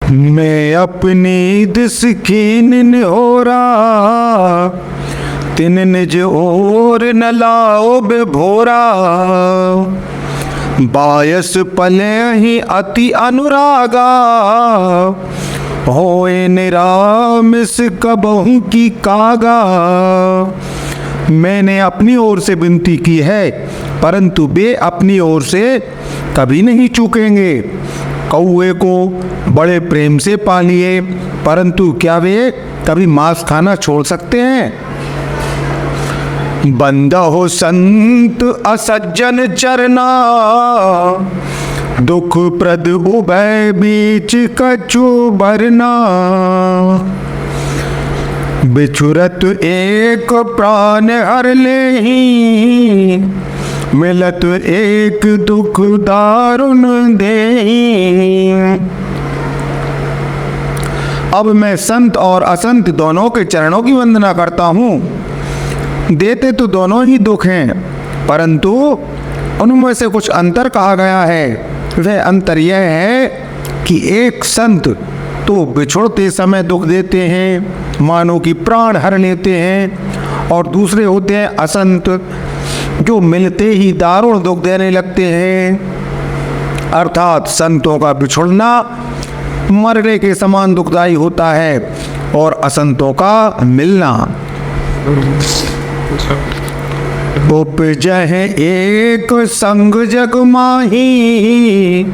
मैं अपनी दिस कीन निहोरा तिन निज और न लाओ बेभोरा। बायस पले ही अति अनुरागा होए निरामिस कबहू की कागा। मैंने अपनी ओर से विनती की है परंतु वे अपनी ओर से कभी नहीं चूकेंगे। कौए को बड़े प्रेम से पालिए परंतु क्या वे कभी मांस खाना छोड़ सकते हैं। बंदा हो संत असज्जन चरना दुख प्रद उभय बीच कछु भरना। बिछुरत एक प्राण हर लेहि मिलत एक दुख दारुण देहि। अब मैं संत और असंत दोनों के चरणों की वंदना करता हूँ। देते तो दोनों ही दुख हैं परंतु उनमें से कुछ अंतर कहा गया है। वह अंतर यह है कि एक संत तो बिछुड़ते समय दुख देते हैं मानो कि प्राण हर लेते हैं और दूसरे होते हैं असंत जो मिलते ही दारुण दुख देने लगते हैं। अर्थात संतों का बिछुड़ना मरने के समान दुखदायी होता है और असंतों का मिलना। उपजह एक संग जग माही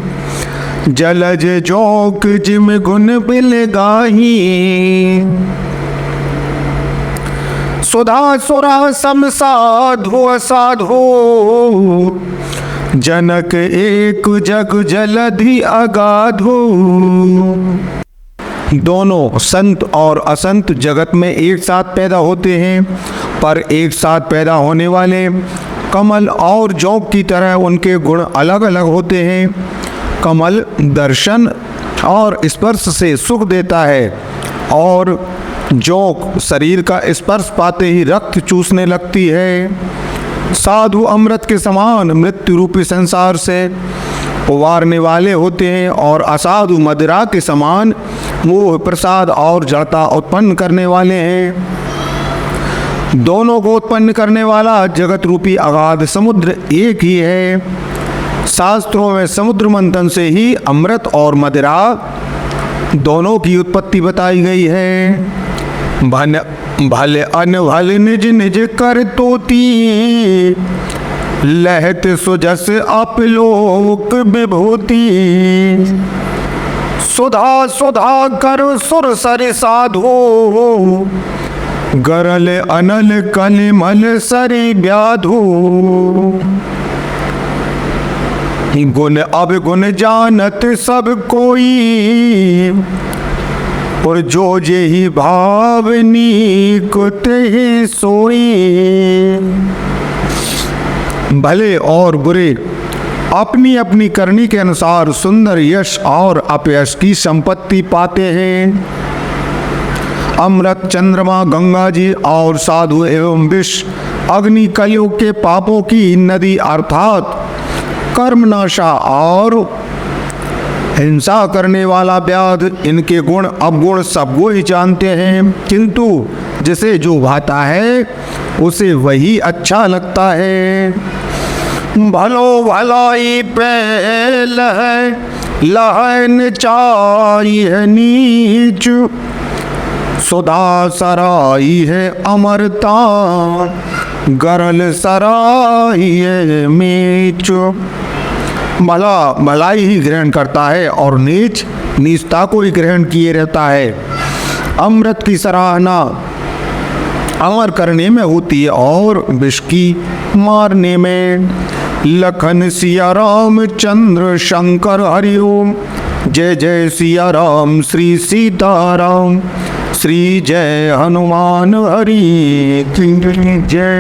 जलज जोक जिम गुण बिल गाही। सुधा सुरा सम साधु असाधु जनक एक जग जलधि अगाधु। दोनों संत और असंत जगत में एक साथ पैदा होते हैं पर एक साथ पैदा होने वाले कमल और जौक की तरह उनके गुण अलग अलग होते हैं। कमल दर्शन और स्पर्श से सुख देता है और जौक शरीर का स्पर्श पाते ही रक्त चूसने लगती है। साधु अमृत के समान मृत्यु रूपी संसार से उबारने वाले होते हैं और असाधु मदिरा के समान मोह प्रसाद और जड़ता उत्पन्न करने वाले हैं। दोनों को उत्पन्न करने वाला जगत रूपी अगाध समुद्र एक ही है। शास्त्रों में समुद्र मंथन से ही अमृत और मदिरा दोनों की उत्पत्ति बताई गई है। भले अनभल निज निज कर तोती लहत सुजस अपलोक विभूति। सुधा सुधा कर सुर सरि साधु गरल अनल कलिमल सरि व्याधु। गुण अवगुण जानत सब कोई और जो जेहि भाव नीक तेहि सोई। भले और बुरे अपनी अपनी करनी के अनुसार सुंदर यश और अपयश की संपत्ति पाते हैं। अमृत चंद्रमा गंगा जी और साधु एवं विष अग्नि कलयुग के पापों की नदी अर्थात कर्मनाशा और हिंसा करने वाला व्याध इनके गुण अवगुण सबको ही जानते हैं किंतु जिसे जो भाता है उसे वही अच्छा लगता है। भलो भलाई पे लहन चाहिए नीच सुधा सराई है अमरता गरल सराई है मीच। भला भलाई ही ग्रहण करता है और नीच नीचता को ही ग्रहण किए रहता है। अमृत की सराहना अमर करने में होती है और विष की मारने में। लखन सिया राम चंद्र शंकर हरिओम जय जय सिया राम श्री सीताराम श्री जय हनुमान हरि जय।